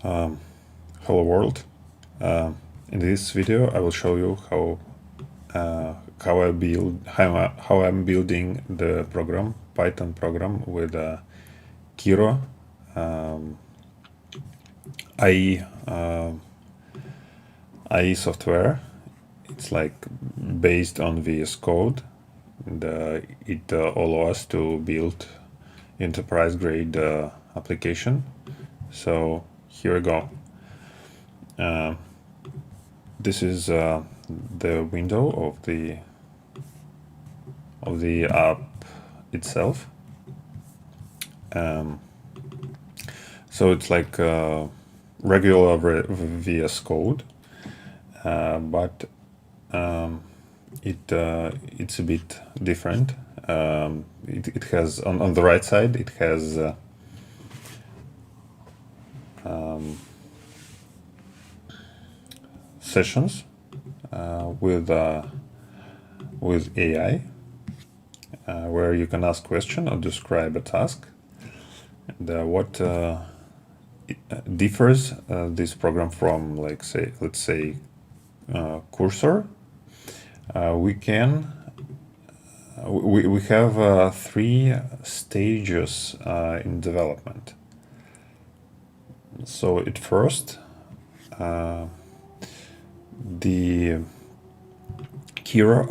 Hello world. In this video, I will show you how I'm building the program, Python program with Kiro IE IE software. It's like based on VS Code, and it allows us to build enterprise grade application. So here we go. This is the window of the app itself. So it's like regular VS Code, but it's a bit different. It has on the right side it has sessions with AI, where you can ask question or describe a task. And what differs this program from, let's say Cursor, we have three stages in development. So at first, the Kiro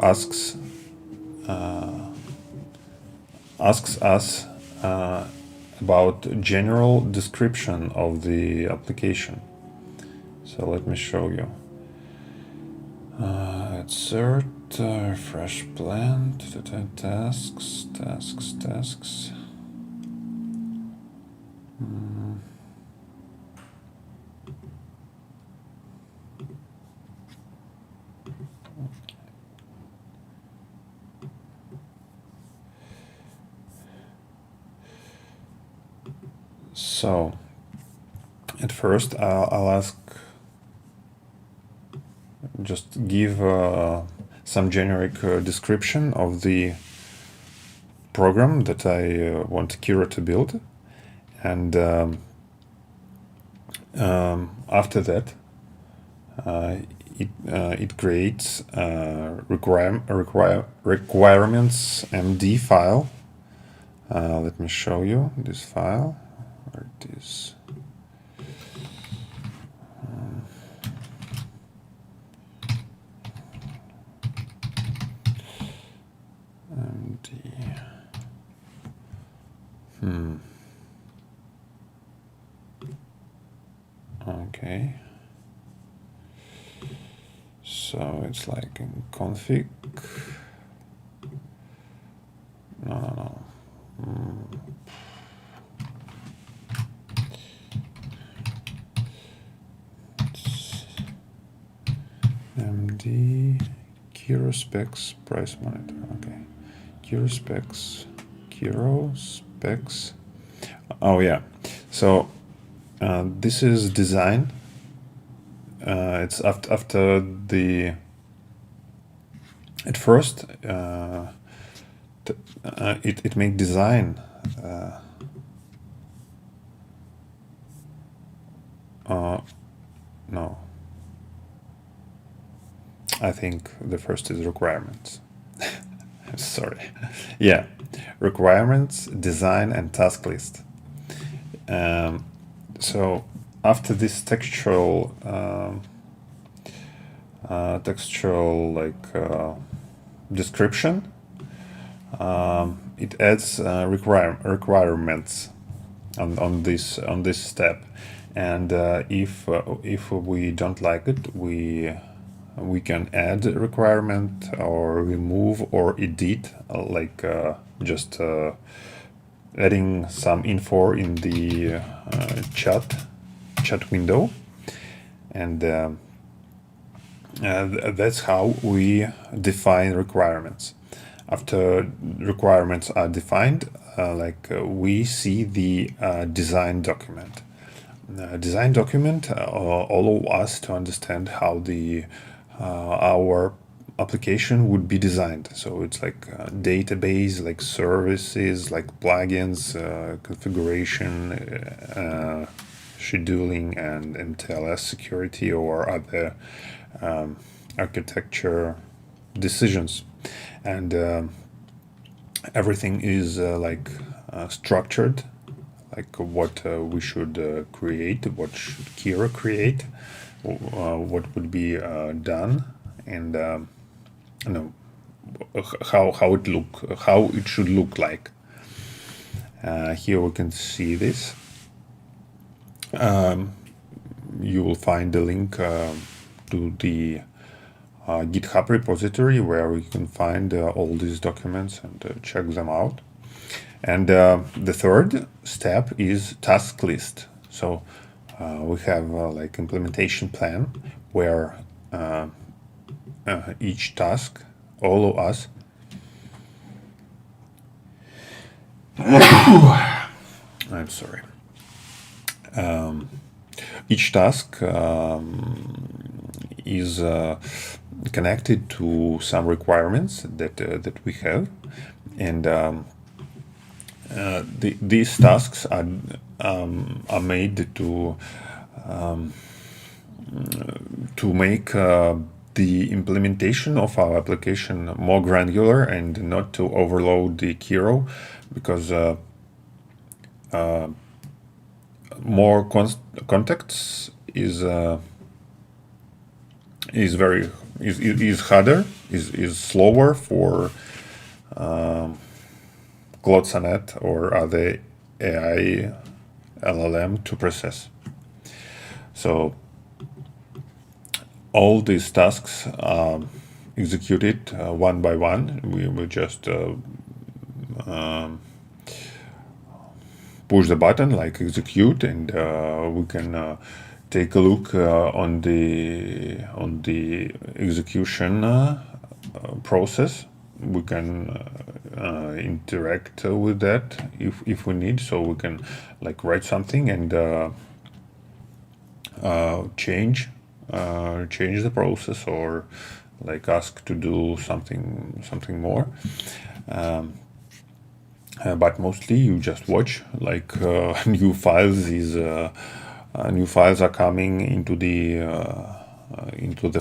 asks us about general description of the application. So let me show you. Insert, refresh plan, tasks. So at first I'll ask, just give some generic description of the program that I want Kiro to build, and after that it creates requirements MD file. Let me show you this file. Where it is. Okay. So it's like in config. No. It's MD Kiro specs price monitor. Okay. Kiro specs. Oh yeah. So this is design. It's after the. At first, it make design. No. I think the first is requirements. I'm sorry. Yeah, requirements, design, and task list. So after this textual description, it adds requirements on this step, and if we don't like it, we can add a requirement or remove or edit, just adding some info in the chat window, and that's how we define requirements. After requirements are defined, we see the design document. Design document allow us to understand how the our application would be designed. So it's like database, like services, like plugins, configuration, scheduling and TLS security or other architecture decisions. And everything is structured, like what we should create, what should Kiro create, what would be done, and you know, how it should look like. Here we can see this. You will find the link to the GitHub repository where you can find all these documents and check them out. And the third step is task list. So we have like implementation plan where each task, all of us, I'm sorry. Each task is connected to some requirements that we have, and these tasks are made to make the implementation of our application more granular and not to overload the Kiro, because more contacts is harder, is slower for Claude Sonnet or other AI LLM to process. So all these tasks are executed one by one. We will just push the button like execute, and we can take a look on the execution process. We can interact with that if we need. So we can like write something and change the process, or like ask to do something more. But mostly you just watch, like new files are coming into the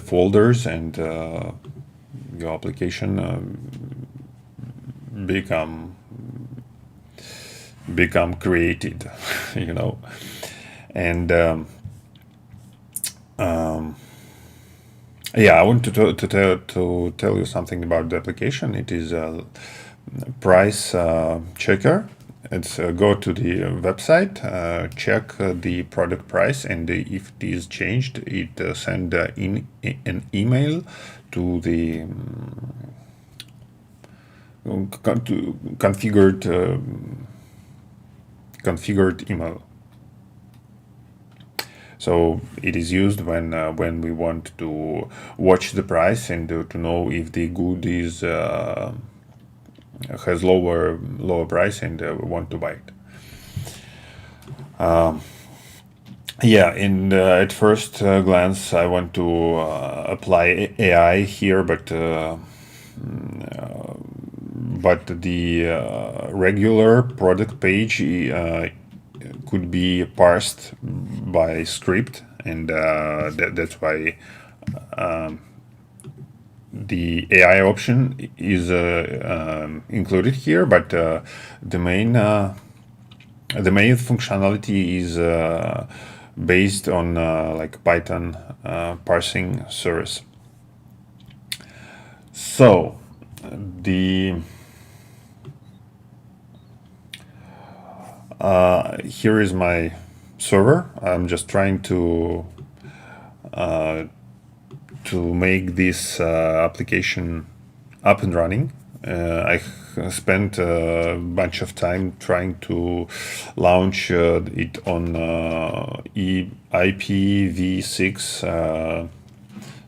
folders, and your application become created, you know. And yeah, I want to tell you something about the application. It is a price checker. It's go to the website, check the product price, and if it is changed, it send in an email to the configured email. So it is used when we want to watch the price and to know if the good is has lower price, and we want to buy it. Yeah, and at first glance, I want to apply AI here, but the regular product page could be parsed by script, and that's why the AI option is included here. But the main functionality is based on like Python parsing service. So here is my server. I'm just trying to make this application up and running. I spent a bunch of time trying to launch it on IPv6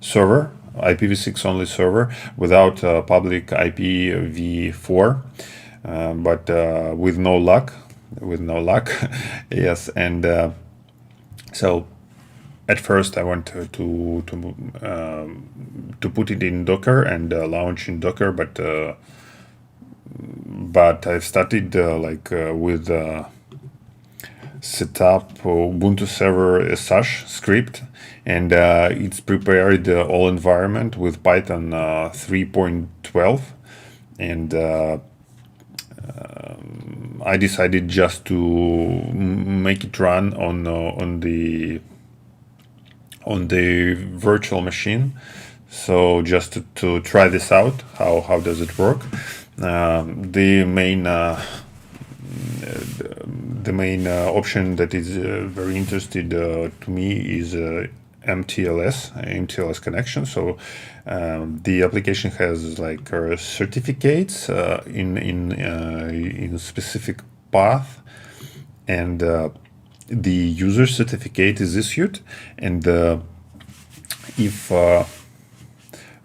server, IPv6 only server, without public IPv4, but with no luck. Yes. And so at first I wanted to put it in Docker and launch in Docker, but I started with set up Ubuntu server SH script, and it's prepared the whole environment with Python 3.12, and I decided just to make it run on the virtual machine. So just to try this out, how does it work? The main option that is very interested to me is MTLS connection. So the application has like certificates in specific path, and the user certificate is issued, and if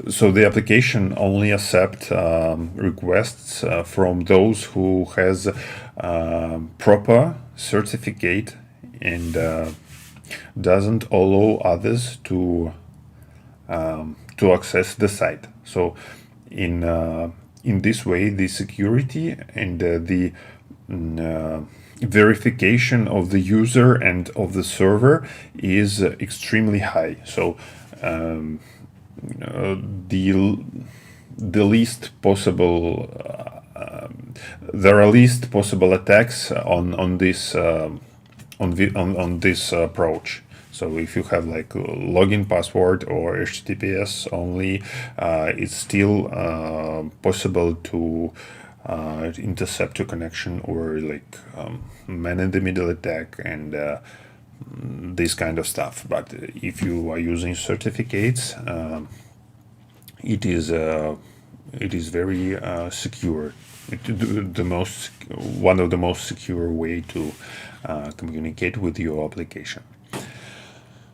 so the application only accept requests from those who has proper certificate, and doesn't allow others to access the site. So in this way, the security and the verification of the user and of the server is extremely high. So the least possible there are least possible attacks on this on this approach. So if you have like a login password or HTTPS only, it's still possible to intercept your connection, or like man in the middle attack and this kind of stuff. But if you are using certificates, it is very secure. One of the most secure way to communicate with your application.